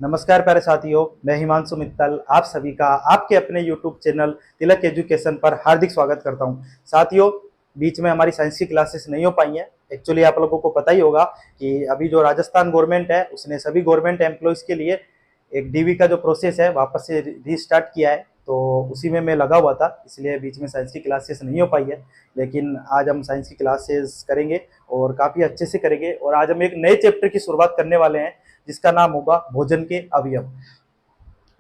नमस्कार प्यारे साथियों, मैं हिमांशु मित्तल आप सभी का आपके अपने YouTube चैनल तिलक एजुकेशन पर हार्दिक स्वागत करता हूं। साथियों, बीच में हमारी साइंस की क्लासेस नहीं हो पाई हैं। एक्चुअली आप लोगों को पता ही होगा कि अभी जो राजस्थान गवर्नमेंट है उसने सभी गवर्नमेंट एम्प्लॉयज़ के लिए एक डीवी का जो प्रोसेस है वापस से रीस्टार्ट किया है, तो उसी में मैं लगा हुआ था, इसलिए बीच में साइंस की क्लासेस नहीं हो पाई है। लेकिन आज हम साइंस की क्लासेस करेंगे और काफ़ी अच्छे से करेंगे। और आज हम एक नए चैप्टर की शुरुआत करने वाले हैं जिसका नाम होगा भोजन के अवयव।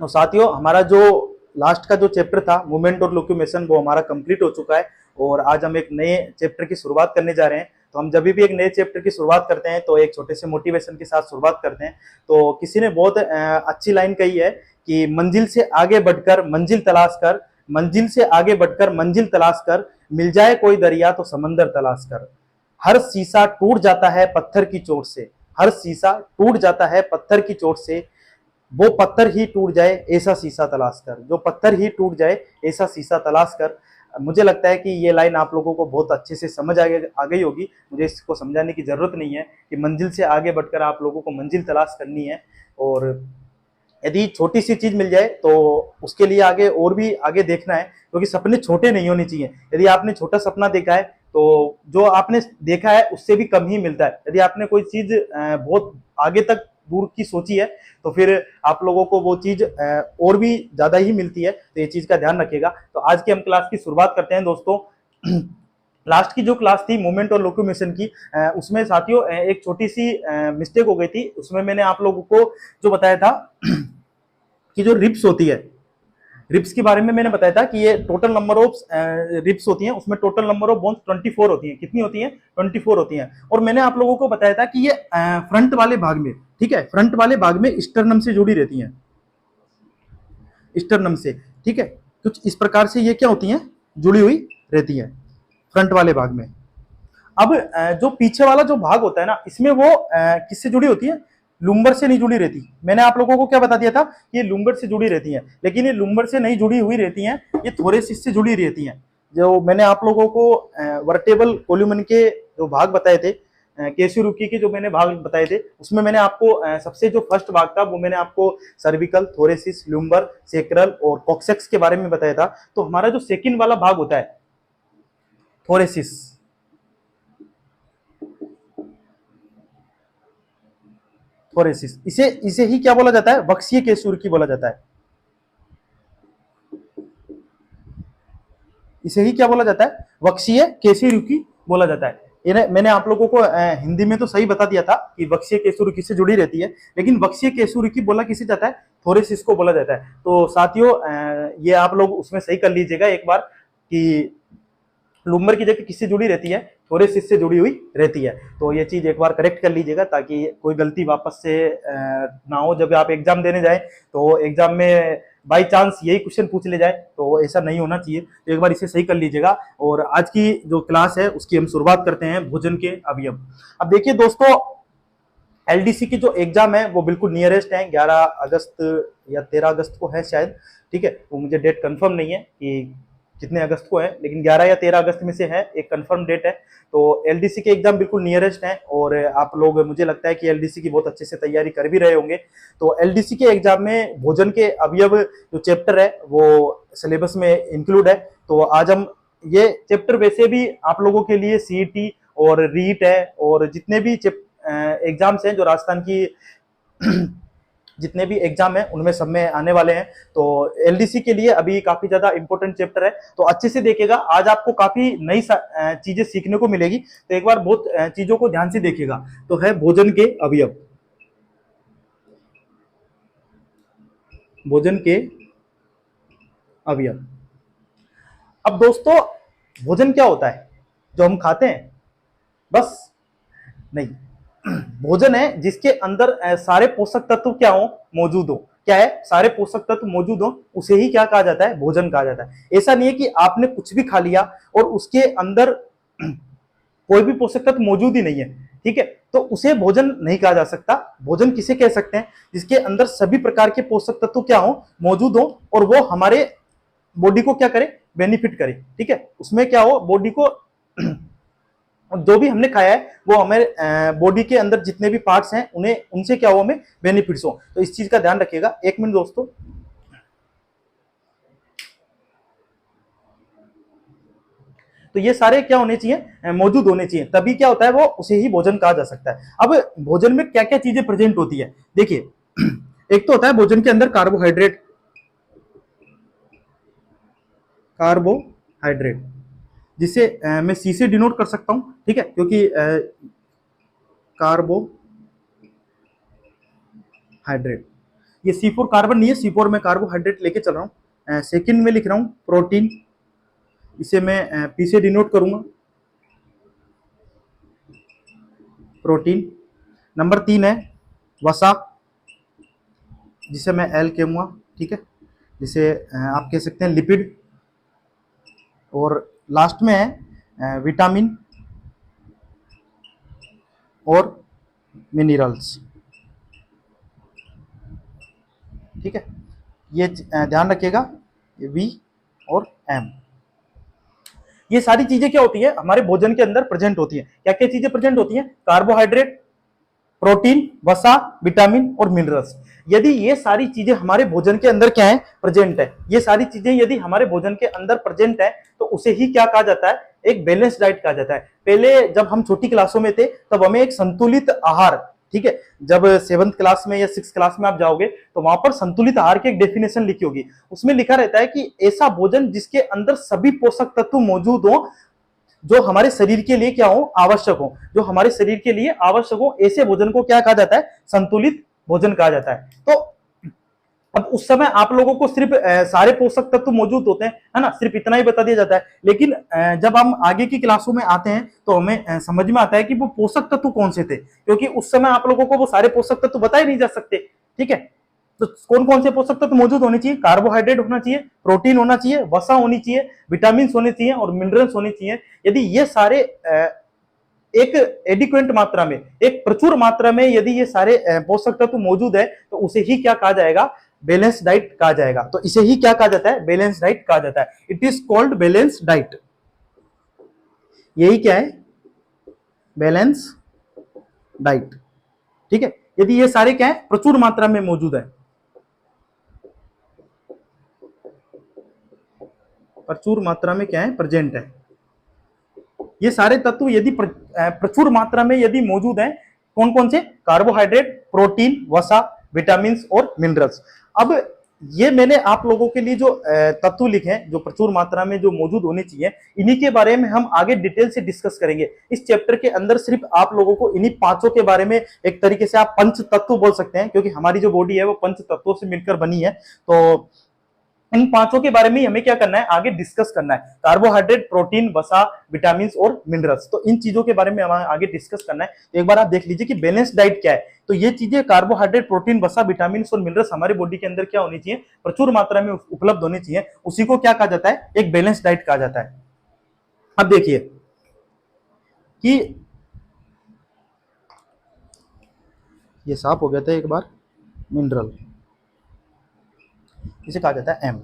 तो साथियों, हमारा जो लास्ट का जो चैप्टर था मूवमेंट और लोकोमोशन वो हमारा कंप्लीट हो चुका है और आज हम एक नए चैप्टर की शुरुआत करने जा रहे हैं। तो हम जब भी एक नए चैप्टर की शुरुआत करते हैं तो एक छोटे से मोटिवेशन के साथ शुरुआत करते हैं। तो किसी ने बहुत अच्छी लाइन कही है कि मंजिल से आगे बढ़कर मंजिल तलाश कर, मंजिल से आगे बढ़कर मंजिल तलाश कर, मिल जाए कोई दरिया तो समंदर तलाश कर। हर शीशा टूट जाता है पत्थर की चोट से, हर शीशा टूट जाता है पत्थर की चोट से, वो पत्थर ही टूट जाए ऐसा शीशा तलाश कर, जो पत्थर ही टूट जाए ऐसा शीशा तलाश कर। मुझे लगता है कि ये लाइन आप लोगों को बहुत अच्छे से समझ आ गई होगी। मुझे इसको समझाने की जरूरत नहीं है कि मंजिल से आगे बढ़कर आप लोगों को मंजिल तलाश करनी है। और यदि छोटी सी चीज मिल जाए तो उसके लिए आगे और भी आगे देखना है, क्योंकि सपने छोटे नहीं होने चाहिए। यदि आपने छोटा सपना देखा है तो जो आपने देखा है उससे भी कम ही मिलता है। यदि आपने कोई चीज बहुत आगे तक दूर की सोची है तो फिर आप लोगों को वो चीज और भी ज्यादा ही मिलती है। तो ये चीज का ध्यान रखिएगा। तो आज की हम क्लास की शुरुआत करते हैं दोस्तों। लास्ट की जो क्लास थी मूवमेंट और लोकोमोशन की, उसमें साथियों एक छोटी सी मिस्टेक हो गई थी। उसमें मैंने आप लोगों को जो बताया था कि जो रिप्स होती है, रिप्स के बारे में मैंने बताया था कि ये टोटल नंबर ऑफ रिप्स होती हैं, उसमें टोटल नंबर ऑफ बोन्स 24 होती हैं। कितनी होती हैं? 24 होती हैं। और मैंने आप लोगों को बताया था कि ये फ्रंट वाले भाग में, ठीक है, फ्रंट वाले भाग में स्टर्नम से जुड़ी रहती हैं, स्टर्नम से, ठीक है। कुछ इस प्रकार से ये क्या होती हैं, जुड़ी हुई रहती हैं फ्रंट वाले भाग में। अब जो पीछे वाला जो भाग होता है ना, इसमें वो किससे जुड़ी होती है? लुम्बर से नहीं जुड़ी रहती। मैंने आप लोगों को क्या बता दिया था? ये लुम्बर से जुड़ी रहती हैं, लेकिन ये लुम्बर से नहीं जुड़ी हुई रहती हैं, ये थोरेसिस से जुड़ी रहती हैं। जो मैंने आप लोगों को वर्टेबल कोल्यूमन के जो भाग बताए थे, केसुरुकी के जो मैंने भाग बताए थे, उसमें मैंने आपको सबसे जो फर्स्ट भाग था वो मैंने आपको सर्विकल, थोरेसिस, लुम्बर, सेक्रल और कॉक्सेक्स के बारे में बताया था। तो हमारा जो सेकंड वाला भाग होता है थोरेसिस, थोरेसिस, इसे इसे ही क्या बोला जाता है? वक्सीय केसुरुकी बोला जाता है। इसे ही क्या बोला जाता है? वक्सीय केसुरुकी बोला जाता है। इन्हें मैंने आप लोगों को हिंदी में तो सही बता दिया था कि वक्सीय केसुरुकी से जुड़ी रहती है, लेकिन वक्सीय केसुरुकी बोला किसे जाता है? थोरेसिस को बोला जाता है। तो साथियों, ये आप लोग उसमें सही कर लीजिएगा एक बार कि लुम्बर की जगह किससे जुड़ी रहती है? थोरेसिस से जुड़ी हुई रहती है। तो ये चीज एक बार करेक्ट कर लीजिएगा ताकि कोई गलती वापस से ना हो। जब आप एग्जाम देने जाए तो एग्जाम में बाई चांस यही क्वेश्चन पूछ ले जाए, तो ऐसा नहीं होना चाहिए। तो एक बार इसे सही कर लीजिएगा। और आज की जो क्लास है उसकी हम शुरुआत करते हैं भोजन के अवयव। अब देखिए दोस्तों, एलडीसी की जो एग्जाम है वो बिल्कुल नियरेस्ट है, 11 अगस्त या 13 अगस्त को है शायद, ठीक है। वो मुझे डेट कंफर्म नहीं है कि कितने अगस्त को है, लेकिन 11 या 13 अगस्त में से है, एक कंफर्म डेट है। तो एलडीसी के एग्जाम बिल्कुल नियरेस्ट है और आप लोग, मुझे लगता है कि एलडीसी की बहुत अच्छे से तैयारी कर भी रहे होंगे। तो एलडीसी के एग्जाम में भोजन के अवयव जो चैप्टर है वो सिलेबस में इंक्लूड है। तो आज हम ये चैप्टर, वैसे भी आप लोगों के लिए सीईटी और रीट है और जितने भी एग्जाम्स हैं जो राजस्थान की जितने भी एग्जाम है उनमें सब में आने वाले हैं। तो एलडीसी के लिए अभी काफी ज्यादा इंपॉर्टेंट चैप्टर है, तो अच्छे से देखिएगा। आज आपको काफी नई चीजें सीखने को मिलेगी, तो एक बार बहुत चीजों को ध्यान से देखिएगा। तो है भोजन के अवयव, भोजन के अवयव। अब दोस्तों, भोजन क्या होता है? जो हम खाते हैं, बस नहीं। भोजन है जिसके अंदर सारे पोषक तत्व क्या हो? मौजूद हो। क्या है? सारे पोषक तत्व मौजूद हो, उसे ही क्या कहा जाता है? भोजन कहा जाता है। ऐसा नहीं है कि आपने कुछ भी खा लिया और उसके अंदर कोई भी पोषक तत्व मौजूद ही नहीं है, ठीक है, तो उसे भोजन नहीं कहा जा सकता। भोजन किसे कह सकते हैं? जिसके अंदर सभी प्रकार के पोषक तत्व क्या हो? मौजूद हो और वो हमारे बॉडी को क्या करे? बेनिफिट करे, ठीक है। उसमें क्या हो? बॉडी को और जो भी हमने खाया है वो हमारे बॉडी के अंदर जितने भी पार्ट्स हैं उन्हें उनसे क्या हो, हमें बेनिफिट्स हो। तो इस चीज का ध्यान रखिएगा। एक मिनट दोस्तों। तो ये सारे क्या होने चाहिए, मौजूद होने चाहिए, तभी क्या होता है, वो उसे ही भोजन कहा जा सकता है। अब भोजन में क्या क्या चीजें प्रेजेंट होती है, देखिए एक तो होता है भोजन के अंदर कार्बोहाइड्रेट, कार्बोहाइड्रेट जिसे मैं सी से डिनोट कर सकता हूं, ठीक है, क्योंकि कार्बोहाइड्रेट, ये C4 कार्बन नहीं है, C4 में कार्बोहाइड्रेट लेके चल रहा हूं। सेकंड में लिख रहा हूं प्रोटीन, इसे मैं P से डिनोट करूंगा, प्रोटीन। नंबर 3 है वसा, जिसे मैं L कहूंगा, ठीक है, जिसे आप कह सकते हैं लिपिड। और लास्ट में है विटामिन और मिनरल्स, ठीक है। ये ध्यान रखिएगा, V और M, ये सारी चीजें क्या होती है, हमारे भोजन के अंदर प्रेजेंट होती है। क्या क्या चीजें प्रेजेंट होती हैं, कार्बोहाइड्रेट, प्रोटीन, वसा, विटामिन और मिनरल्स। यदि ये सारी चीजें हमारे भोजन के अंदर क्या है, प्रेजेंट है, ये सारी चीजें यदि हमारे भोजन के अंदर प्रेजेंट है तो उसे ही क्या कहा जाता है, एक बैलेंस डाइट कहा जाता है। पहले जब हम छोटी क्लासों में थे तब हमें एक संतुलित आहार, ठीक है, जब 7th क्लास में या 6th क्लास में आप जाओगे तो वहां पर संतुलित आहार की एक डेफिनेशन लिखी होगी। उसमें लिखा रहता है कि ऐसा भोजन जिसके अंदर सभी पोषक तत्व मौजूद हो जो हमारे शरीर के लिए क्या हो, आवश्यक हो, जो हमारे शरीर के लिए आवश्यक हो, ऐसे भोजन को क्या कहा जाता है, संतुलित भोजन कहा जाता है। तो अब उस समय आप लोगों को सिर्फ सारे पोषक तत्व मौजूद होते हैं, है ना, सिर्फ इतना ही बता दिया जाता है। लेकिन जब हम आगे की क्लासों में आते हैं तो हमें समझ में आता है कि वो पोषक तत्व कौन से थे, क्योंकि उस समय आप लोगों को वो सारे पोषक तत्व बताए नहीं जा सकते, ठीक है। तो कौन कौन से पोषक तत्व मौजूद होने चाहिए, कार्बोहाइड्रेट होना चाहिए, प्रोटीन होना चाहिए, वसा होनी चाहिए, विटामिन होने चाहिए और मिनरल्स होने चाहिए। यदि ये सारे एक एडिक्वेंट मात्रा में, एक प्रचुर मात्रा में यदि ये सारे पोषक तत्व मौजूद है तो उसे ही क्या कहा जाएगा, बैलेंस डाइट कहा जाएगा। तो इसे ही क्या कहा जाता है, बैलेंस डाइट कहा जाता है। It is called balance diet. यही क्या है, बैलेंस डाइट, ठीक है। यदि ये सारे क्या है, प्रचुर मात्रा में मौजूद है, प्रचुर मात्रा में क्या है, प्रेजेंट है, ये सारे तत्व यदि प्रचुर मात्रा में यदि मौजूद हैं, कौन कौन से, कार्बोहाइड्रेट, प्रोटीन, वसा, विटामिन और मिनरल्स। अब ये मैंने आप लोगों के लिए जो तत्व लिखे हैं जो प्रचुर मात्रा में जो मौजूद होने चाहिए, इन्हीं के बारे में हम आगे डिटेल से डिस्कस करेंगे। इस चैप्टर के अंदर सिर्फ आप लोगों को इन्हीं पांचों के बारे में, एक तरीके से आप पंच तत्व बोल सकते हैं, क्योंकि हमारी जो बॉडी है वो पंच तत्वों से मिलकर बनी है। तो इन पांचों के बारे में हमें क्या करना है, आगे डिस्कस करना है। कार्बोहाइड्रेट, प्रोटीन, वसा, विटामिन और मिनरल्स, तो इन चीजों के बारे में हमें आगे डिस्कस करना है। तो एक बार आप देख लीजिए कि बैलेंस डाइट क्या है। तो ये चीजें कार्बोहाइड्रेट, प्रोटीन, वसा, विटामिन और मिनरल्स हमारे बॉडी के अंदर क्या होनी चाहिए, प्रचुर मात्रा में उपलब्ध होनी चाहिए। उसी को क्या कहा जाता है, एक बैलेंस डाइट कहा जाता है। अब देखिए कि ये साफ हो गया था एक बार, मिनरल इसे कहा जाता है एम।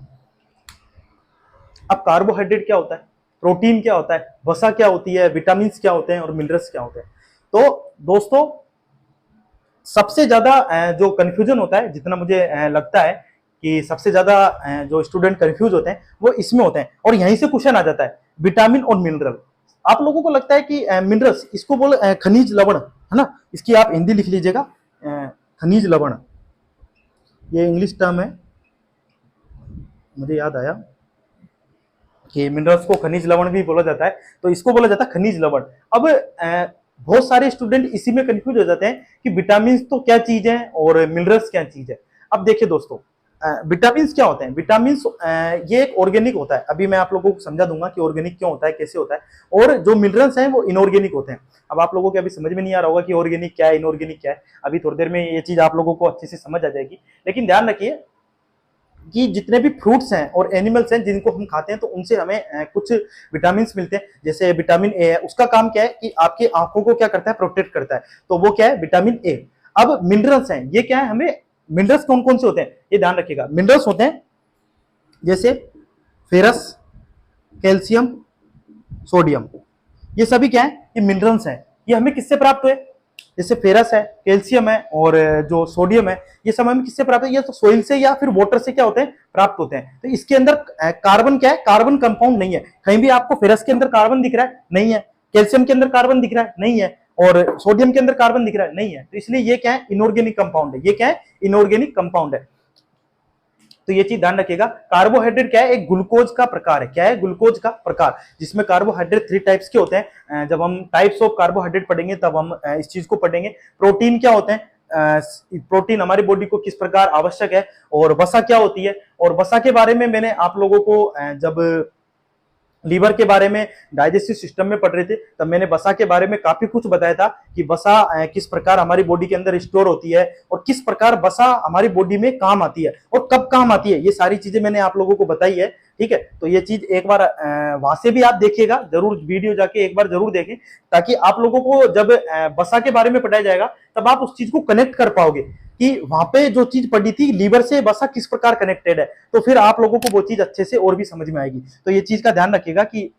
अब कार्बोहाइड्रेट क्या होता है, प्रोटीन क्या होता है, वसा क्या होती है, विटामिन क्या होते हैं और मिनरल्स क्या होते हैं। तो दोस्तों सबसे ज्यादा जो कंफ्यूजन होता है, जितना मुझे लगता है कि सबसे ज्यादा जो स्टूडेंट कंफ्यूज होते हैं वो इसमें होते हैं, और यहीं से क्वेश्चन आ जाता है, विटामिन और मिनरल। आप लोगों को लगता है कि मिनरल्स, इसको बोल खनिज लवण, है ना, इसकी आप हिंदी लिख लीजिएगा, खनिज लवण, ये इंग्लिश टर्म है, मुझे याद आया कि मिनरल्स को खनिज लवण भी बोला जाता है, तो इसको बोला जाता है खनिज लवण। अब बहुत सारे स्टूडेंट इसी में कंफ्यूज हो जाते हैं कि विटामिन तो क्या चीज है और मिनरल्स क्या चीज है। अब देखिए दोस्तों, विटामिन क्या होते हैं, विटामिन ये एक ऑर्गेनिक होता है। अभी मैं आप लोगों को समझा दूंगा कि ऑर्गेनिक क्यों होता है, कैसे होता है। और जो मिनरल्स हैं वो इनऑर्गेनिक होते हैं। अब आप लोगों को अभी समझ में नहीं आ रहा होगा कि ऑर्गेनिक क्या है, इनऑर्गेनिक क्या है, अभी थोड़ी देर में ये चीज आप लोगों को अच्छे से समझ आ जाएगी। लेकिन ध्यान रखिए कि जितने भी फ्रूट्स हैं और एनिमल्स हैं जिनको हम खाते हैं तो उनसे हमें कुछ विटामिन मिलते हैं। जैसे विटामिन ए है, उसका काम क्या है कि आपकी आंखों को क्या करता है, प्रोटेक्ट करता है, तो वो क्या है, विटामिन ए। अब मिनरल्स हैं, ये क्या है, हमें मिनरल्स कौन कौन से होते हैं ये ध्यान रखिएगा। मिनरल्स होते हैं जैसे फेरस, कैल्शियम, सोडियम, ये सभी क्या है, ये मिनरल्स हैं। ये हमें किससे प्राप्त हुए, जैसे फेरस है, कैल्शियम है और जो सोडियम है, ये सब हमें किससे प्राप्त है, ये तो सोइल से या फिर वाटर से क्या होते हैं, प्राप्त होते हैं। तो इसके अंदर कार्बन क्या है, कार्बन कंपाउंड नहीं है। कहीं भी आपको फेरस के अंदर कार्बन दिख रहा है, नहीं है। कैल्शियम के अंदर कार्बन दिख रहा है, नहीं है। और सोडियम के अंदर कार्बन दिख रहा है, नहीं है। तो इसलिए ये क्या है, इनऑर्गेनिक कंपाउंड है। ये क्या है, इनऑर्गेनिक कंपाउंड है। तो ये चीज ध्यान रखिएगा। कार्बोहाइड्रेट क्या है, एक ग्लूकोज का प्रकार है। क्या है, ग्लूकोज का प्रकार, जिसमें कार्बोहाइड्रेट 3 टाइप्स के होते हैं। जब हम टाइप्स ऑफ कार्बोहाइड्रेट पढ़ेंगे तब हम इस चीज को पढ़ेंगे। प्रोटीन क्या होते हैं, प्रोटीन हमारी बॉडी को किस प्रकार आवश्यक है, और वसा क्या होती है। और वसा के बारे में मैंने आप लोगों को जब लीवर के बारे में डाइजेस्टिव सिस्टम में पढ़ रहे थे तब मैंने वसा के बारे में काफी कुछ बताया था कि वसा किस प्रकार हमारी बॉडी के अंदर स्टोर होती है और किस प्रकार वसा हमारी बॉडी में काम आती है और कब काम आती है। ये सारी चीजें मैंने आप लोगों को बताई है, ठीक है। तो ये चीज एक बार वहां से भी आप देखिएगा, जरूर वीडियो जाके एक बार जरूर देखें, ताकि आप लोगों को जब वसा के बारे में पढ़ाया जाएगा तब आप उस चीज को कनेक्ट कर पाओगे कि वहां पे जो चीज पढ़ी थी लीवर से वसा किस प्रकार कनेक्टेड है। तो फिर आप लोगों को वो चीज अच्छे से और भी समझ में आएगी। तो ये चीज का ध्यान रखिएगा कि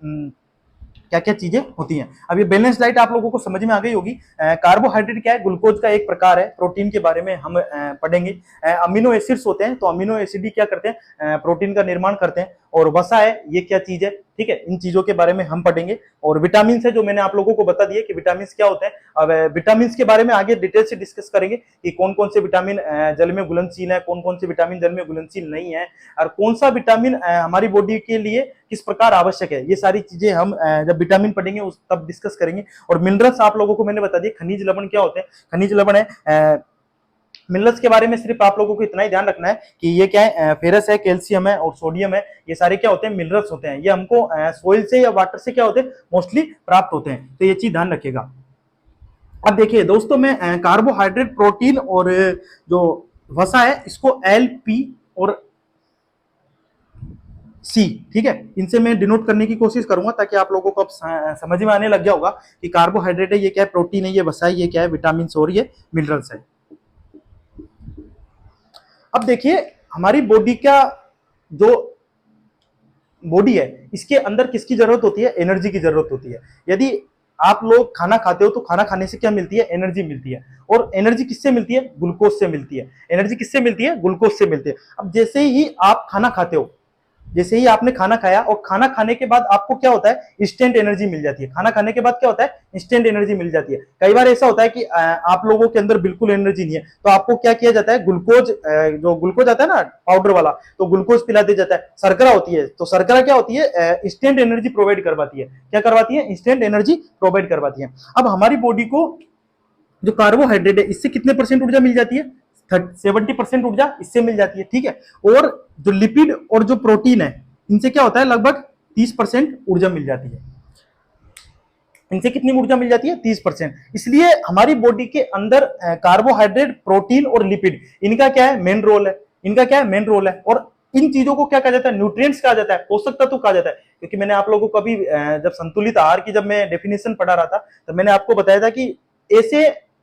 क्या क्या चीजें होती हैं। अब ये बैलेंस डाइट आप लोगों को समझ में आ गई होगी। कार्बोहाइड्रेट क्या है, ग्लूकोज का एक प्रकार है। प्रोटीन के बारे में हम पढ़ेंगे। अमीनो एसिड्स होते हैं, तो अमीनो एसिड ही क्या करते हैं, प्रोटीन का निर्माण करते हैं। और वसा है, ये क्या चीज है, ठीक है। इन चीजों के बारे में हम पढ़ेंगे। और विटामिन है, जो मैंने आप लोगों को बता दिया कि विटामिन क्या होते हैं। अब विटामिन के बारे में आगे डिटेल से डिस्कस करेंगे कि कौन कौन से विटामिन जल में घुलनशील है, कौन कौन से विटामिन जल में घुलनशील नहीं है, और कौन सा विटामिन हमारी बॉडी के लिए किस प्रकार आवश्यक है। ये सारी चीजें हम जब विटामिन पढ़ेंगे उस तब डिस्कस करेंगे। और मिनरल्स आप लोगों को मैंने बता दिया। खनिज लवण क्या होते हैं, खनिज लवण है। मिनरल्स के बारे में सिर्फ आप लोगों को इतना ही ध्यान रखना है कि ये क्या है, फेरस है, कैल्शियम है और सोडियम है। ये सारे क्या होते हैं, मिनरल्स होते हैं। ये हमको सोइल से या वाटर से क्या होते हैं, मोस्टली प्राप्त होते हैं। तो ये चीज ध्यान रखिएगा। अब देखिए दोस्तों, मैं कार्बोहाइड्रेट, प्रोटीन और जो वसा है, इसको एल, पी और सी, ठीक है, इनसे मैं डिनोट करने की कोशिश करूंगा ताकि आप लोगों को अब समझ में आने लग गया होगा कि कार्बोहाइड्रेट है, ये क्या है, प्रोटीन है, ये वसा है, ये क्या है, विटामिन और ये मिनरल्स है। अब देखिए हमारी बॉडी का जो बॉडी है, इसके अंदर किसकी जरूरत होती है, एनर्जी की जरूरत होती है। यदि आप लोग खाना खाते हो तो खाना खाने से क्या मिलती है, एनर्जी मिलती है। और एनर्जी किससे मिलती है, ग्लूकोज से मिलती है। एनर्जी किससे मिलती है, ग्लूकोज से मिलती है। अब जैसे ही आप खाना खाते हो, जैसे ही आपने खाना खाया और खाना खाने के बाद आपको क्या होता है, इंस्टेंट एनर्जी मिल जाती है। खाना खाने के बाद क्या होता है, इंस्टेंट एनर्जी मिल जाती है। कई बार ऐसा होता है कि आप लोगों के अंदर बिल्कुल एनर्जी नहीं है, तो आपको क्या किया जाता है, ग्लूकोज, जो ग्लूकोज आता है ना पाउडर वाला, तो ग्लूकोज पिला दिया जाता है। शर्करा होती है, तो शर्करा क्या होती है, इंस्टेंट एनर्जी प्रोवाइड करवाती है। क्या करवाती है, इंस्टेंट एनर्जी प्रोवाइड करवाती है। अब हमारी बॉडी को जो कार्बोहाइड्रेट है, इससे कितने परसेंट ऊर्जा मिल जाती है, 70% ऊर्जा इससे मिल जाती है, ठीक है। और जो लिपिड और जो प्रोटीन है, इनसे क्या होता है, लगभग 30% ऊर्जा मिल जाती है। इनसे कितनी ऊर्जा मिल जाती है, 30%। इसलिए हमारी बॉडी के अंदर कार्बोहाइड्रेट, प्रोटीन और लिपिड, इनका क्या है, मेन रोल है। इनका क्या है, मेन रोल है। और इन चीजों को क्या कहा जाता है, न्यूट्रिएंट्स कहा जाता है, पोषक तत्व कहा जाता है। क्योंकि मैंने आप लोगों को अभी जब संतुलित आहार की जब मैं डेफिनेशन पढ़ा रहा था, तो मैंने आपको बताया था कि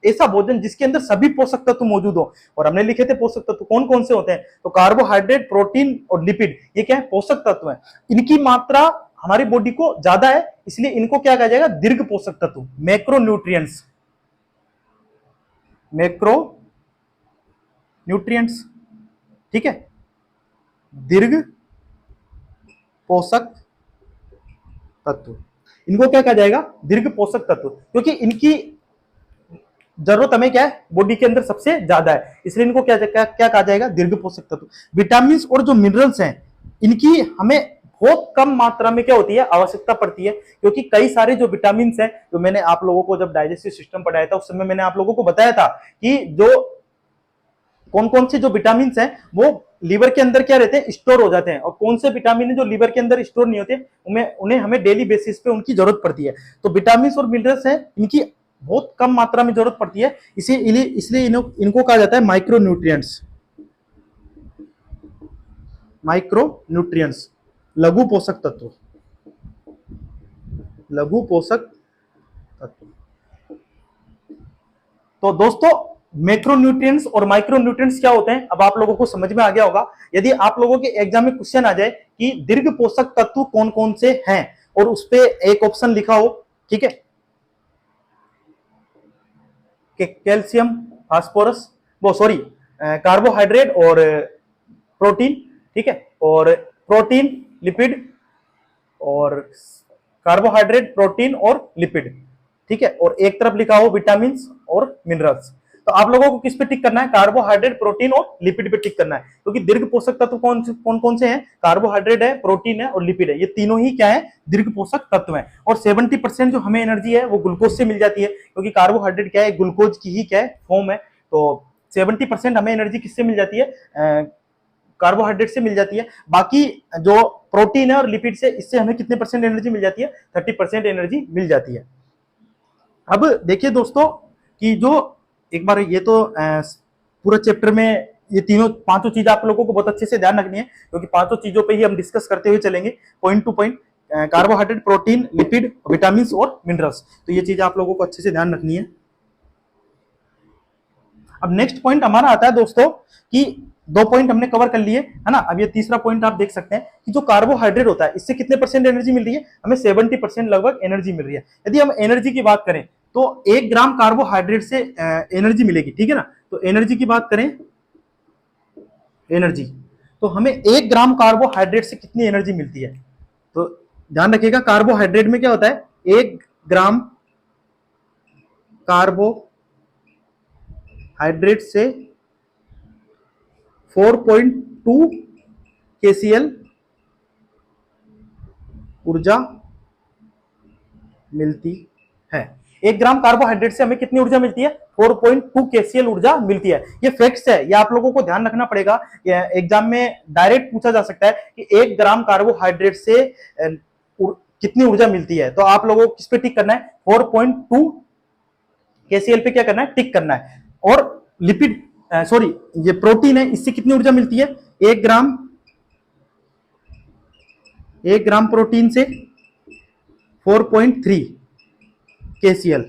ऐसा भोजन जिसके अंदर सभी पोषक तत्व मौजूद हो। और हमने लिखे थे पोषक तत्व कौन कौन से होते हैं, तो कार्बोहाइड्रेट, प्रोटीन और लिपिड, ये क्या है, पोषक तत्व है। इनकी मात्रा हमारी बॉडी को ज्यादा है, इसलिए इनको क्या कहा जाएगा, दीर्घ पोषक तत्व, मैक्रो न्यूट्रिएंट्स, मैक्रो न्यूट्रिएंट्स, ठीक है, दीर्घ पोषक तत्व, इनको क्या कहा जाएगा, दीर्घ पोषक तत्व। क्योंकि इनकी जरूरत हमें क्या है, बॉडी के अंदर सबसे ज्यादा है, इसलिए इनको क्या कहा जाएगा, दीर्घ पोषक तत्व। विटामिन और जो मिनरल्स हैं, इनकी हमें बहुत कम मात्रा में क्या होती है, आवश्यकता पड़ती है। क्योंकि कई सारे जो विटामिन हैं, जो मैंने आप लोगों को जब डाइजेस्टिव सिस्टम पढ़ाया था उस समय मैंने आप लोगों को बताया था कि जो कौन कौन से जो विटामिन हैं वो लीवर के अंदर क्या रहते हैं, स्टोर हो जाते हैं। और कौन से विटामिन है जो लीवर के अंदर स्टोर नहीं होते, उन्हें हमें डेली बेसिस पे उनकी जरूरत पड़ती है। तो विटामिन और मिनरल्स हैं, इनकी बहुत कम मात्रा में जरूरत पड़ती है, इसलिए इनको कहा जाता है माइक्रो न्यूट्रिएंट्स, माइक्रो न्यूट्रिएंट्स, लघु पोषक तत्व, लघु पोषक तत्व। तो दोस्तों, मैक्रोन्यूट्रिएंट्स और माइक्रोन्यूट्रिएंट्स क्या होते हैं, अब आप लोगों को समझ में आ गया होगा। यदि आप लोगों के एग्जाम में क्वेश्चन आ जाए कि दीर्घ पोषक तत्व कौन कौन से हैं, और उस पे एक ऑप्शन लिखा हो ठीक है, कैल्शियम, फास्फोरस, वो सॉरी कार्बोहाइड्रेट और प्रोटीन, ठीक है, और प्रोटीन, लिपिड और कार्बोहाइड्रेट, प्रोटीन और लिपिड, ठीक है, और एक तरफ लिखा हो विटामिन और मिनरल्स। तो आप लोगों को किस पे टिक करना है? कार्बोहाइड्रेट, प्रोटीन और लिपिड पे टिक करना है, क्योंकि दीर्घ पोषक तत्व कौन कौन से हैं? कार्बोहाइड्रेट है, प्रोटीन है और लिपिड है। ये तीनों ही क्या है? दीर्घ पोषक तत्व हैं। और 70% जो हमें एनर्जी है वो ग्लूकोज से मिल जाती है, क्योंकि कार्बोहाइड्रेट क्या है? ग्लूकोज की ही क्या है? फॉर्म है। तो 70% हमें एनर्जी किससे मिल जाती है? कार्बोहाइड्रेट से मिल जाती है। बाकी जो प्रोटीन है और लिपिड से, इससे हमें कितने परसेंट एनर्जी मिल जाती है? 30% एनर्जी मिल जाती है। अब देखिए दोस्तों कि जो एक बार ये तो पूरा चैप्टर में ये तीनों पांचों चीज आप लोगों को बहुत अच्छे से ध्यान रखनी है, क्योंकि पांचों चीजों पे ही हम डिस्कस करते हुए चलेंगे point two point. Carbohydrate, protein, lipid, vitamin और मिनरल्स, तो ये चीज आप लोगों को अच्छे से ध्यान रखनी है। अब नेक्स्ट पॉइंट हमारा आता है दोस्तों कि दो पॉइंट हमने कवर कर लिए है ना। अब ये तीसरा पॉइंट आप देख सकते हैं कि जो कार्बोहाइड्रेट होता है इससे कितने परसेंट एनर्जी मिल रही है? हमें 70% लगभग एनर्जी मिल रही है। यदि हम एनर्जी की बात करें तो 1 ग्राम कार्बोहाइड्रेट से एनर्जी मिलेगी, ठीक है ना। तो एनर्जी की बात करें, एनर्जी, तो हमें 1 ग्राम कार्बोहाइड्रेट से कितनी एनर्जी मिलती है? तो ध्यान रखिएगा, कार्बोहाइड्रेट में क्या होता है? 1 ग्राम कार्बोहाइड्रेट से 4.2 KCl ऊर्जा मिलती है। 1 ग्राम कार्बोहाइड्रेट से हमें कितनी ऊर्जा मिलती है? 4.2 KCl ऊर्जा मिलती है। ये फैक्ट्स है, ये आप लोगों को ध्यान रखना पड़ेगा। एग्जाम में डायरेक्ट पूछा जा सकता है कि 1 ग्राम कार्बोहाइड्रेट से कितनी ऊर्जा मिलती है। तो आप लोगों को किस पे टिक करना है? 4.2 KCl पे क्या करना है? टिक करना है। और लिपिड, सॉरी ये प्रोटीन है, इससे कितनी ऊर्जा मिलती है? 1 ग्राम 1 ग्राम प्रोटीन से 4.3 KCl।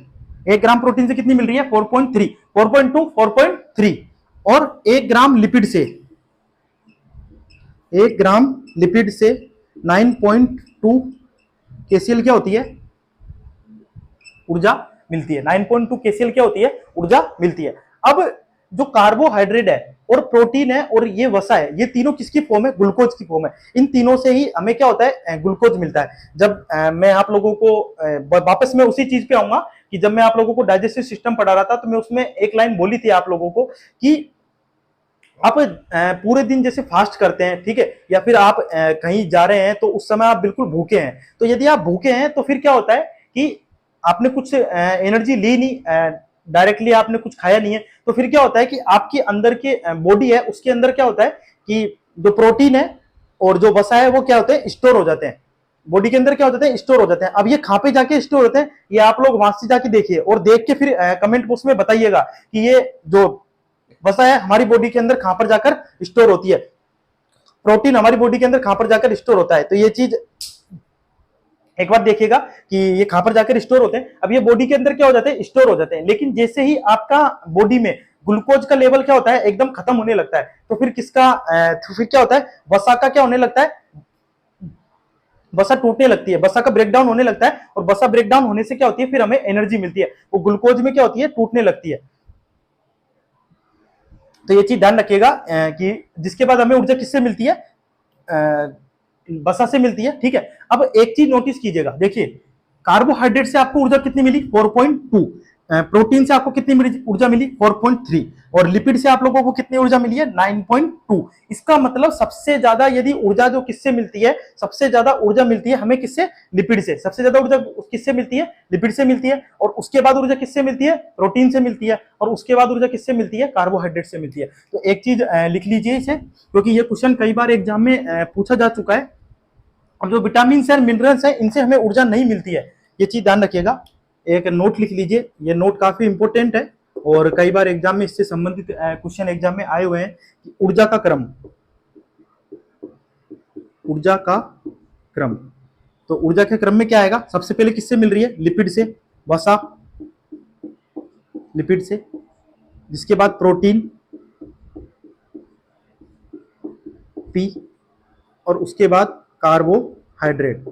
1 ग्राम प्रोटीन से कितनी मिल रही है? 4.3, 4.2, 4.3। और 1 ग्राम लिपिड से 1 ग्राम लिपिड से 9.2 KCl क्या होती है? ऊर्जा मिलती है। 9.2 KCl क्या होती है? ऊर्जा मिलती है। अब जो कार्बोहाइड्रेट है और प्रोटीन है और ये वसा है, ये तीनों किसकी फॉर्म है? ग्लूकोज की फॉर्म है। इन तीनों से ही हमें क्या होता है? ग्लूकोज मिलता है। जब मैं आप लोगों को वापस मैं उसी चीज पे आऊंगा कि जब मैं आप लोगों को डाइजेस्टिव सिस्टम पढ़ा रहा था तो मैं उसमें एक लाइन बोली थी आप लोगों को कि आप पूरे दिन जैसे फास्ट करते हैं, ठीक है, या फिर आप कहीं जा रहे हैं तो उस समय आप बिल्कुल भूखे हैं। तो यदि आप भूखे हैं तो फिर क्या होता है कि आपने कुछ एनर्जी ली नहीं, डायरेक्टली आपने कुछ खाया नहीं है, तो फिर क्या होता है कि आपके अंदर के बॉडी है उसके अंदर क्या होता है कि जो प्रोटीन है और जो वसा है वो क्या होते हैं? स्टोर हो जाते हैं। बॉडी के अंदर क्या हो जाते हैं? स्टोर हो जाते हैं। अब ये कहां पे जाके स्टोर होते हैं? ये आप लोग वहां से जाके देखिए और देख के फिर कमेंट बॉक्स में बताइएगा कि ये जो वसा है हमारी बॉडी के अंदर कहां पर जाकर स्टोर होती है, प्रोटीन हमारी बॉडी के अंदर कहां पर जाकर स्टोर होता है। तो ये चीज एक बार देखिएगा कि ये कहां पर जाकर स्टोर होते हैं। अब ये बॉडी के अंदर क्या हो जाते हैं? स्टोर हो जाते हैं। लेकिन जैसे ही आपका बॉडी में ग्लूकोज का लेवल क्या होता है? एकदम खत्म होने लगता है, तो फिर किसका तो फिर क्या होता है? वसा का क्या होने लगता है? वसा टूटने लगती है, वसा का ब्रेकडाउन होने लगता है। और वसा ब्रेकडाउन होने से क्या होती है? फिर हमें एनर्जी मिलती है। वो ग्लूकोज में क्या होती है? टूटने लगती है। तो ये चीज ध्यान रखिएगा कि जिसके बाद हमें ऊर्जा किससे मिलती है? वसा से मिलती है, ठीक है। अब एक चीज नोटिस कीजिएगा, देखिए कार्बोहाइड्रेट से आपको ऊर्जा कितनी मिली? 4.2। प्रोटीन से आपको कितनी ऊर्जा मिली? 4.3। और लिपिड से आप लोगों को कितनी ऊर्जा मिली है? 9.2। इसका मतलब सबसे ज्यादा यदि ऊर्जा जो किससे मिलती है? सबसे ज्यादा ऊर्जा मिलती है हमें किससे? लिपिड से। सबसे ज्यादा ऊर्जा किससे मिलती है? लिपिड से मिलती है। और उसके बाद ऊर्जा किससे मिलती है? प्रोटीन से मिलती है। और उसके बाद ऊर्जा किससे मिलती है? कार्बोहाइड्रेट से मिलती है। तो एक चीज लिख लीजिए इसे, क्योंकि ये क्वेश्चन कई बार एग्जाम में पूछा जा चुका है। और जो विटामिन है मिनरल्स है इनसे हमें ऊर्जा नहीं मिलती है, ये चीज ध्यान रखिएगा। एक नोट लिख लीजिए, ये नोट काफी इंपॉर्टेंट है और कई बार एग्जाम में इससे संबंधित क्वेश्चन एग्जाम में आए हुए हैं कि ऊर्जा का क्रम, ऊर्जा का क्रम। तो ऊर्जा के क्रम में क्या आएगा? सबसे पहले किससे मिल रही है? लिपिड से, वसा, लिपिड से, जिसके बाद प्रोटीन, पी, और उसके बाद कार्बोहाइड्रेट।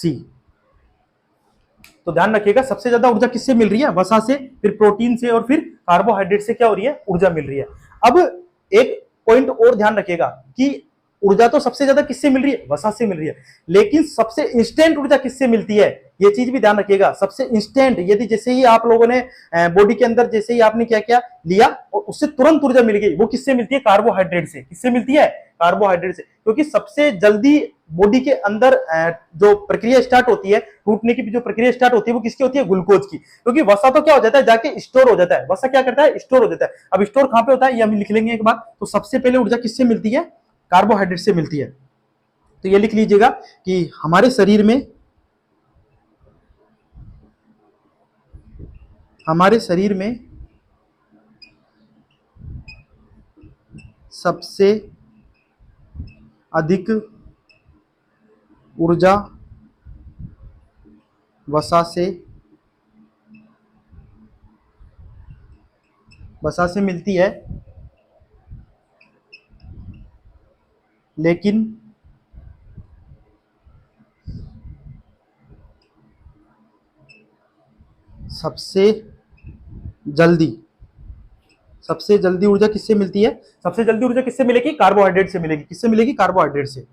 सी। तो ध्यान रखिएगा, सबसे ज्यादा ऊर्जा किससे मिल रही है? वसा से, फिर प्रोटीन से, और फिर कार्बोहाइड्रेट से क्या हो रही है? ऊर्जा मिल रही है। अब एक पॉइंट और ध्यान रखिएगा कि ऊर्जा तो सबसे ज्यादा किससे मिल रही है? वसा से मिल रही है, लेकिन सबसे इंस्टेंट ऊर्जा किससे मिलती है? ये चीज भी ध्यान रखिएगा। सबसे इंस्टेंट, यदि जैसे ही आप लोगों ने बॉडी के अंदर जैसे ही आपने क्या किया, लिया और उससे तुरंत ऊर्जा मिल गई, वो किससे मिलती है? कार्बोहाइड्रेट से। किससे मिलती है? कार्बोहाइड्रेट से। क्योंकि सबसे जल्दी बॉडी के अंदर जो प्रक्रिया स्टार्ट होती है, टूटने की जो प्रक्रिया स्टार्ट होती है, वो किसकी होती है? ग्लूकोज की। क्योंकि वसा तो क्या हो जाता है? जाके स्टोर हो जाता है। वसा क्या करता है? स्टोर हो जाता है। अब स्टोर कहां पे होता है ये हम लिख लेंगे एक बार। तो सबसे पहले ऊर्जा किससे मिलती है? कार्बोहाइड्रेट से मिलती है। तो ये लिख लीजिएगा कि हमारे शरीर में सबसे अधिक ऊर्जा वसा से मिलती है, लेकिन सबसे जल्दी ऊर्जा किससे मिलती है? सबसे जल्दी ऊर्जा किससे मिलेगी? कार्बोहाइड्रेट से मिलेगी। किससे मिलेगी? कार्बोहाइड्रेट से।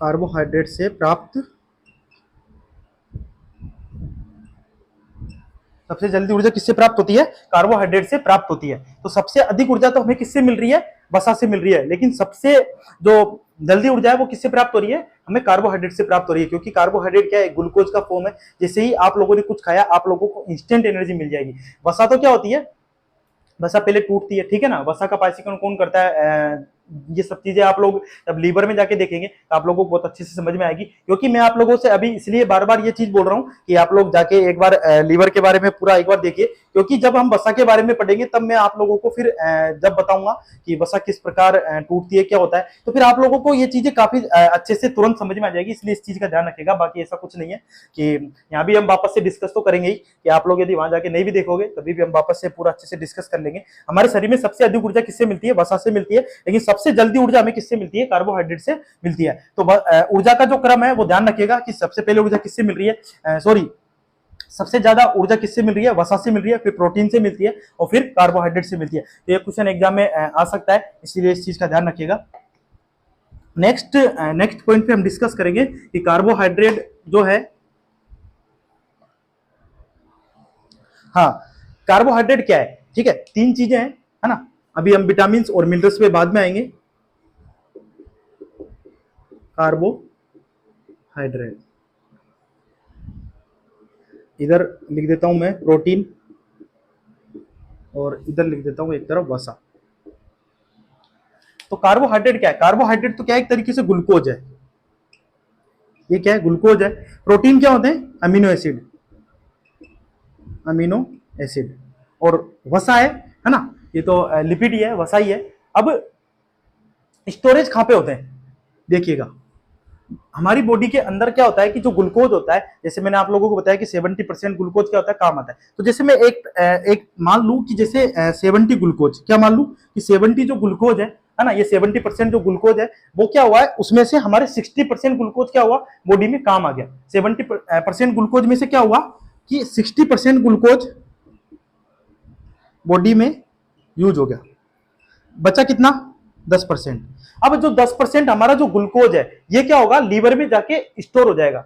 कार्बोहाइड्रेट से प्राप्त सबसे जल्दी ऊर्जा किससे प्राप्त होती है? कार्बोहाइड्रेट से प्राप्त होती है। तो सबसे अधिक ऊर्जा तो हमें किससे मिल रही है? वसा से मिल रही है, लेकिन सबसे जो जल्दी ऊर्जा है वो किससे प्राप्त हो रही है? हमें कार्बोहाइड्रेट से प्राप्त हो रही है। क्योंकि कार्बोहाइड्रेट क्या है? ग्लूकोज का फॉर्म है। जैसे ही आप लोगों ने कुछ खाया, आप लोगों को इंस्टेंट एनर्जी मिल जाएगी। वसा तो क्या होती है? वसा पहले टूटती है, ठीक है ना। वसा का पाचीकरण कौन करता है? ये सब चीजें आप लोग जब लीवर में जाके देखेंगे तो आप लोगों को बहुत अच्छे से समझ में आएगी। क्योंकि मैं आप लोगों से अभी इसलिए बार बार ये चीज बोल रहा हूँ कि आप लोग जाके एक बार लीवर के बारे में पूरा एक बार देखिए। क्योंकि जब हम वसा के बारे में पढ़ेंगे तब मैं आप लोगों को फिर जब बताऊंगा कि वसा किस प्रकार टूटती है, क्या होता है, तो फिर आप लोगों को ये चीजें काफी अच्छे से तुरंत समझ में आ जाएगी। इसलिए इस चीज का ध्यान रखिएगा। बाकी ऐसा कुछ नहीं है कि यहाँ भी हम वापस से डिस्कस तो करेंगे ही, कि आप लोग यदि वहां जाके नहीं भी देखोगे तभी भी हम वापस से पूरा अच्छे से डिस्कस कर लेंगे। हमारे शरीर में सबसे अधिक ऊर्जा किससे मिलती है? वसा से मिलती है, लेकिन सबसे जल्दी ऊर्जा हमें किससे मिलती है? कार्बोहाइड्रेट से मिलती है। तो ऊर्जा का जो क्रम है वो ध्यान रखिएगा कि सबसे पहले ऊर्जा किससे मिल रही है? सबसे ज्यादा ऊर्जा किससे मिल रही है? वसा से मिल रही है, फिर प्रोटीन से मिलती है, और फिर कार्बोहाइड्रेट से मिलती है। तो ये क्वेश्चन एग्जाम में आ सकता है, इसलिए इस चीज का ध्यान रखिएगा। नेक्स्ट पॉइंट पे हम डिस्कस करेंगे कि कार्बोहाइड्रेट जो है, हाँ, कार्बोहाइड्रेट क्या है? ठीक है, तीन चीजें हैं, है ना। अभी हम विटामिन और मिनरल्स पे बाद में आएंगे। कार्बोहाइड्रेट, इधर लिख देता हूं मैं प्रोटीन, और इधर लिख देता हूं एक तरफ वसा। तो कार्बोहाइड्रेट क्या है? कार्बोहाइड्रेट तो क्या है? एक तरीके से ग्लूकोज है। ये क्या है? ग्लूकोज है। प्रोटीन क्या होते हैं? अमीनो एसिड, और वसा है ना। ये तो लिपिड ही है, वसा ही है। अब स्टोरेज कहां पे होते हैं? देखिएगा, हमारी बॉडी के अंदर क्या होता है कि जो ग्लूकोज होता है, जैसे मैंने आप लोगों को बताया कि 70% ग्लूकोज क्या होता है? काम आता है। तो जैसे मैं एक मान लू कि जैसे 70 ग्लूकोज, क्या मान लू कि 70 जो ग्लूकोज है ना, ये 70% जो ग्लूकोज है वो क्या हुआ है? उसमें से हमारे 60% ग्लूकोज क्या हुआ? बॉडी में काम आ गया। 70% ग्लूकोज में से क्या हुआ कि 60% ग्लूकोज बॉडी में यूज हो गया। बचा कितना? 10%। अब जो 10% हमारा जो ग्लूकोज है, ये क्या होगा? लीवर में जाके स्टोर हो जाएगा।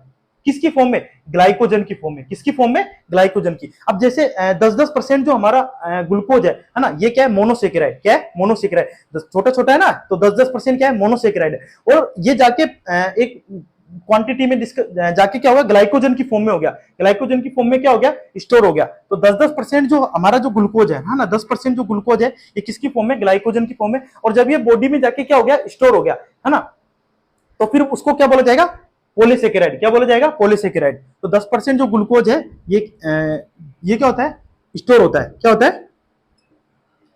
किसकी फॉर्म में? ग्लाइकोजन की फॉर्म में। किसकी फॉर्म में? ग्लाइकोजन की। अब जैसे 10-10% जो हमारा ग्लूकोज है ना, ये क्या है? मोनोसेकेराइड। क्या है? मोनोसेकेराइड। छोटा छोटा है ना, तो 10-10% क्या है? मोनोसेकेराइड है। और ये जाके एक क्वांटिटी में जाके क्या होगा? ग्लाइकोजन की फॉर्म में हो गया। ग्लाइकोजन की फॉर्म में क्या हो गया? स्टोर हो गया। तो 10-10% जो हमारा जो ग्लूकोज है ना, 10% जो ग्लूकोज है, ये किसकी फॉर्म में? ग्लाइकोजन की फॉर्म में। और जब ये बॉडी में जाके क्या हो गया? स्टोर हो गया, है ना, तो फिर उसको क्या बोला जाएगा? पॉलीसेकेराइड। क्या बोला जाएगा? पॉलीसेकेराइड। तो 10% जो ग्लूकोज है, ये क्या होता है? स्टोर होता है। क्या होता है?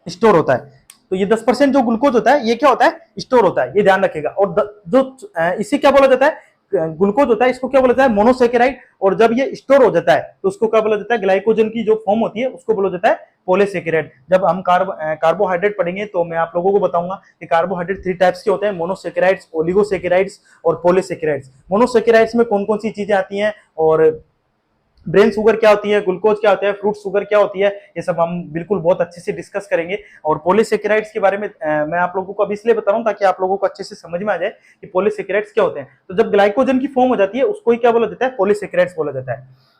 स्टोर होता है। तो ये 10% जो ग्लूकोज होता है, ये क्या होता है? स्टोर होता है। ये ध्यान रखेगा। और जो इसे क्या बोला जाता है? ग्लूकोज होता है इसको क्या बोला जाता है, मोनोसेकेराइड, और जब ये स्टोर हो जाता है तो उसको क्या बोला जाता है, ग्लाइकोजन की जो फॉर्म होती है उसको बोला जाता है पॉलीसेकेराइड। जब हम कार्बोहाइड्रेट पढ़ेंगे तो मैं आप लोगों को बताऊंगा कि कार्बोहाइड्रेट 3 टाइप्स के होते हैं, मोनोसेकेराइड्स, ओलिगोसेकेराइड्स और पॉलीसेकेराइड्स। मोनोसेकेराइड्स में कौन कौन सी चीजें आती हैं, और ब्रेन शुगर क्या होती है, ग्लूकोज क्या होता है, फ्रूट शुगर क्या होती है, ये सब हम बिल्कुल बहुत अच्छे से डिस्कस करेंगे। और पॉलीसेकेराइड्स के बारे में मैं आप लोगों को अब इसलिए बता रहा हूं ताकि आप लोगों को अच्छे से समझ में आ जाए कि पॉलीसेकेराइड्स क्या होते हैं। तो जब ग्लाइकोजन की फॉर्म हो जाती है उसको ही क्या बोला जाता है, पॉलीसेकेराइड्स बोला जाता है।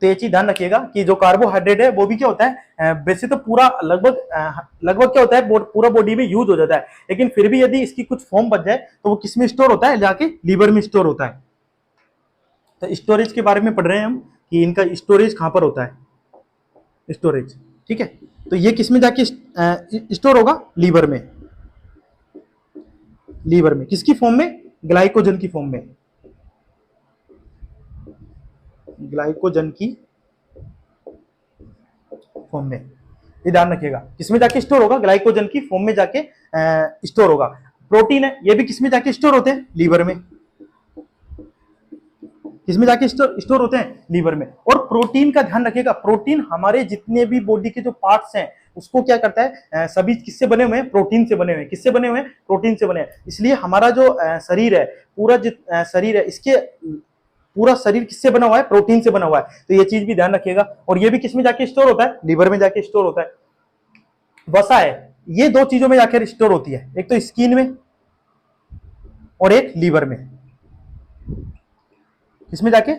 तो ये चीज ध्यान रखिएगा कि जो कार्बोहाइड्रेट है वो भी क्या होता है, वैसे तो पूरा लगभग क्या होता है, पूरा बॉडी में यूज हो जाता है, लेकिन फिर भी यदि इसकी कुछ फॉर्म बच जाए तो वो किस में स्टोर होता है, जाके लीवर में स्टोर होता है। तो स्टोरेज के बारे में पढ़ रहे हैं हम कि इनका स्टोरेज कहां पर होता है, स्टोरेज, ठीक है। तो ये किस में जाके स्टोर होगा, लीवर में, लीवर में किसकी फॉर्म में, ग्लाइकोजन की फॉर्म में, ग्लाइकोजन की फॉर्म में। ये ध्यान रखिएगा, किसमें जाके स्टोर होगा, ग्लाइकोजन की फॉर्म में जाके स्टोर होगा। प्रोटीन है ये भी किसमें जाके स्टोर होते हैं, लीवर में, किसमें जाके स्टोर होते हैं, लीवर में। और प्रोटीन का ध्यान रखिएगा, प्रोटीन हमारे जितने भी बॉडी के जो पार्ट्स हैं उसको क्या करता है, सभी किससे बने हुए हैं, प्रोटीन से बने हुए हैं। किससे बने हुए हैं, प्रोटीन से बने हैं। इसलिए हमारा जो शरीर है, पूरा शरीर है, इसके पूरा शरीर किससे बना हुआ है, प्रोटीन से बना हुआ है। तो ये चीज भी ध्यान रखिएगा। और ये भी किसमें जाके स्टोर होता है, लीवर में जाके स्टोर होता है। वसा है ये दो चीजों में जाकर स्टोर होती है, एक तो स्किन में और एक लीवर में। किसमें जाके,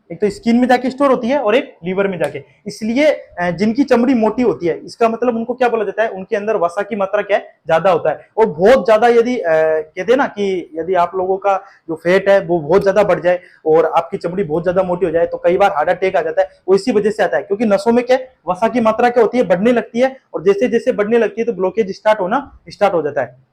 एक तो स्किन में जाके स्टोर होती है और एक लीवर में जाके। इसलिए जिनकी चमड़ी मोटी होती है इसका मतलब उनको क्या बोला जाता है, उनके अंदर वसा की मात्रा क्या है, ज्यादा होता है। और बहुत ज्यादा यदि कहते हैं ना कि यदि आप लोगों का जो फैट है वो बहुत ज्यादा बढ़ जाए और आपकी चमड़ी बहुत ज्यादा मोटी हो जाए तो कई बार हार्ट अटैक आ जाता है। वो इसी वजह से आता है क्योंकि नसों में क्या वसा की मात्रा क्या होती है, बढ़ने लगती है, और जैसे जैसे बढ़ने लगती है तो ब्लॉकेज स्टार्ट हो जाता है।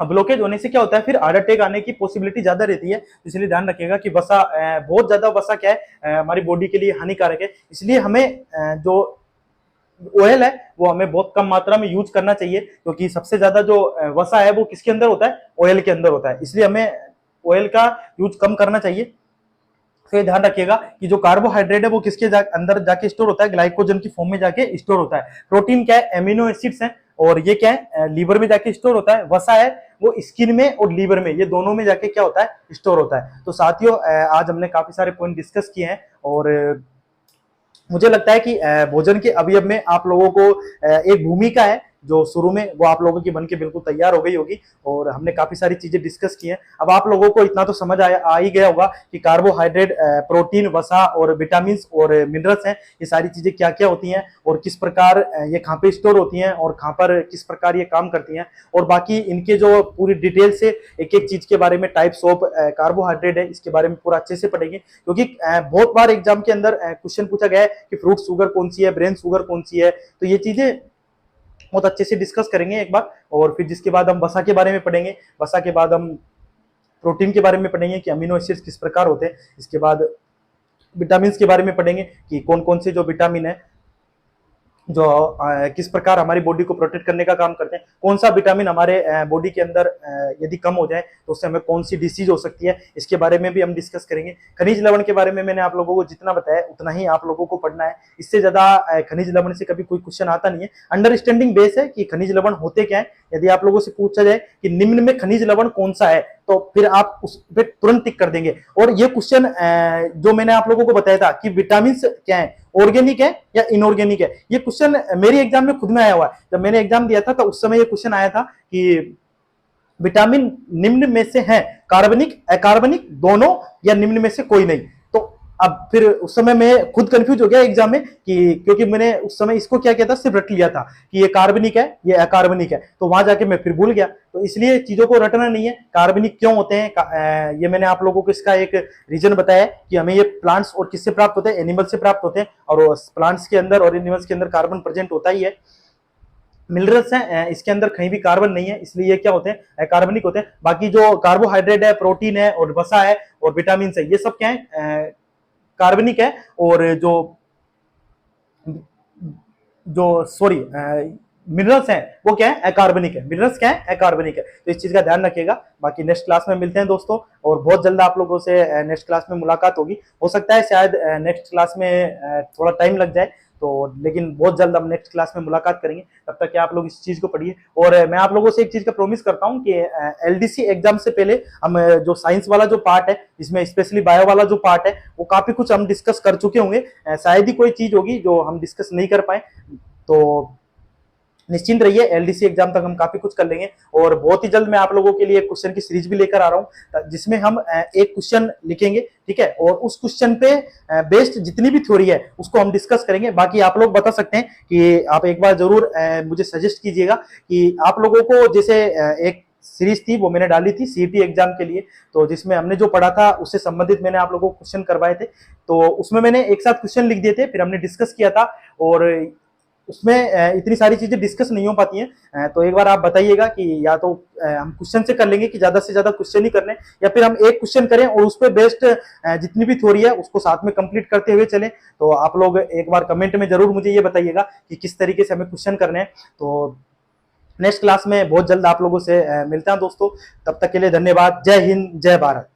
ब्लॉकेज होने से क्या होता है, फिर हार्ट अटैक आने की पॉसिबिलिटी ज्यादा रहती है। इसलिए ध्यान रखिएगा कि वसा, बहुत ज्यादा वसा क्या है, हमारी बॉडी के लिए हानिकारक है। इसलिए हमें जो ऑयल है वो हमें बहुत कम मात्रा में यूज करना चाहिए, क्योंकि सबसे ज्यादा जो वसा है वो किसके अंदर होता है, ऑयल के अंदर होता है। इसलिए हमें ऑयल का यूज कम करना चाहिए। तो ध्यान रखिएगा कि जो कार्बोहाइड्रेट है वो किसके अंदर जाके स्टोर होता है, ग्लाइकोजन की फॉर्म में जाके स्टोर होता है। प्रोटीन क्या है, एमिनो एसिड्स हैं, और ये क्या है, लीवर में जाके स्टोर होता है। वसा है वो स्किन में और लीवर में, ये दोनों में जाके क्या होता है, स्टोर होता है। तो साथियों आज हमने काफी सारे पॉइंट डिस्कस किए हैं, और मुझे लगता है कि भोजन के अवयव में आप लोगों को एक भूमिका है जो शुरू में वो आप लोगों की बन के बिल्कुल तैयार हो गई होगी, और हमने काफी सारी चीजें डिस्कस की हैं। अब आप लोगों को इतना तो समझ आ ही गया होगा कि कार्बोहाइड्रेट, प्रोटीन, वसा और विटामिन और मिनरल्स हैं, ये सारी चीजें क्या क्या होती हैं और किस प्रकार ये कहाँ पे स्टोर होती हैं और कहाँ पर किस प्रकार ये काम करती हैं। और बाकी इनके जो पूरी डिटेल से एक एक चीज के बारे में, टाइप्स ऑफ कार्बोहाइड्रेट है इसके बारे में पूरा अच्छे से पढ़ेंगे, क्योंकि बहुत बार एग्जाम के अंदर क्वेश्चन पूछा गया है कि फ्रूट शुगर कौन सी है, ब्रेन शुगर कौन सी है। तो ये चीजें बहुत अच्छे से डिस्कस करेंगे एक बार, और फिर जिसके बाद हम वसा के बारे में पढ़ेंगे। वसा के बाद हम प्रोटीन के बारे में पढ़ेंगे कि अमीनो एसिड्स किस प्रकार होते हैं। इसके बाद विटामिन के बारे में पढ़ेंगे कि कौन कौन से जो विटामिन है जो किस प्रकार हमारी बॉडी को प्रोटेक्ट करने का काम करते हैं। कौन सा विटामिन हमारे बॉडी के अंदर यदि कम हो जाए तो उससे हमें कौन सी डिसीज हो सकती है, इसके बारे में भी हम डिस्कस करेंगे। खनिज लवण के बारे में मैंने आप लोगों को जितना बताया उतना ही आप लोगों को पढ़ना है, इससे ज्यादा खनिज लवण से कभी कोई क्वेश्चन आता नहीं है। अंडरस्टैंडिंग बेस है कि खनिज लवण होते क्या है। यदि आप लोगों से पूछा जाए कि निम्न में खनिज लवण कौन सा है तो फिर आप उस पर तुरंत टिक कर देंगे। और ये क्वेश्चन जो मैंने आप लोगों को बताया था कि विटामिन क्या है, ऑर्गेनिक है या इनऑर्गेनिक है, ये क्वेश्चन मेरे एग्जाम में खुद में आया हुआ है। जब मैंने एग्जाम दिया था तो उस समय ये क्वेश्चन आया था कि विटामिन निम्न में से है कार्बनिक, अकार्बनिक दोनों, या निम्न में से कोई नहीं। तो अब फिर उस समय मैं खुद कंफ्यूज हो गया एग्जाम में कि क्योंकि मैंने उस समय इसको क्या किया था, सिर्फ रट लिया था कि ये कार्बनिक है ये अकार्बनिक है, तो वहां जाके मैं फिर भूल गया। तो इसलिए चीजों को रटना नहीं है। कार्बनिक क्यों होते हैं, ये मैंने आप लोगों को इसका एक रीजन बताया कि हमें ये प्लांट्स और किससे प्राप्त होते हैं, एनिमल से प्राप्त होते हैं, और प्लांट्स के अंदर और एनिमल्स के अंदर कार्बन प्रेजेंट होता ही है। मिनरल्स हैं इसके अंदर कहीं भी कार्बन नहीं है, इसलिए ये क्या होते हैं, कार्बनिक होते हैं। बाकी जो कार्बोहाइड्रेट है, प्रोटीन है और वसा है और विटामिन है, ये सब क्या है, कार्बनिक है। और जो जो सॉरी मिनरल्स हैं वो क्या है, अकार्बनिक है। मिनरल्स क्या है, अकार्बनिक है। तो इस चीज का ध्यान रखिएगा। बाकी नेक्स्ट क्लास में मिलते हैं दोस्तों, और बहुत जल्द आप लोगों से नेक्स्ट क्लास में मुलाकात होगी। हो सकता है शायद नेक्स्ट क्लास में थोड़ा टाइम लग जाए, तो लेकिन बहुत जल्द हम नेक्स्ट क्लास में मुलाकात करेंगे। तब तक कि आप लोग इस चीज को पढ़िए। और मैं आप लोगों से एक चीज का प्रॉमिस करता हूँ कि एलडीसी एग्जाम से पहले हम जो साइंस वाला जो पार्ट है, इसमें स्पेशली बायो वाला जो पार्ट है, वो काफी कुछ हम डिस्कस कर चुके होंगे। शायद ही कोई चीज होगी जो हम डिस्कस नहीं कर पाए। तो निश्चिंत रहिए, एलडीसी एग्जाम तक हम काफी कुछ कर लेंगे। और बहुत ही जल्द मैं आप लोगों के लिए क्वेश्चन की सीरीज भी लेकर आ रहा हूं, जिसमें हम एक क्वेश्चन लिखेंगे, ठीक है, और उस क्वेश्चन पे बेस्ड जितनी भी थ्योरी है उसको हम डिस्कस करेंगे। बाकी आप लोग बता सकते हैं कि आप एक बार जरूर मुझे सजेस्ट कीजिएगा कि आप लोगों को, जैसे एक सीरीज थी वो मैंने डाली थी सीईटी एग्जाम के लिए, तो जिसमें हमने जो पढ़ा था उससे संबंधित मैंने आप लोगों को क्वेश्चन करवाए थे। तो उसमें मैंने एक साथ क्वेश्चन लिख दिए थे, फिर हमने डिस्कस किया था। और उसमें इतनी सारी चीजें डिस्कस नहीं हो पाती हैं। तो एक बार आप बताइएगा कि या तो हम क्वेश्चन से कर लेंगे कि ज्यादा से ज्यादा क्वेश्चन ही करने, या फिर हम एक क्वेश्चन करें और उस पर बेस्ड जितनी भी थ्योरी है उसको साथ में कंप्लीट करते हुए चलें। तो आप लोग एक बार कमेंट में जरूर मुझे ये बताइएगा कि किस तरीके से हमें क्वेश्चन करने हैं। तो नेक्स्ट क्लास में बहुत जल्द आप लोगों से मिलता हूं दोस्तों। तब तक के लिए धन्यवाद। जय हिंद, जय भारत।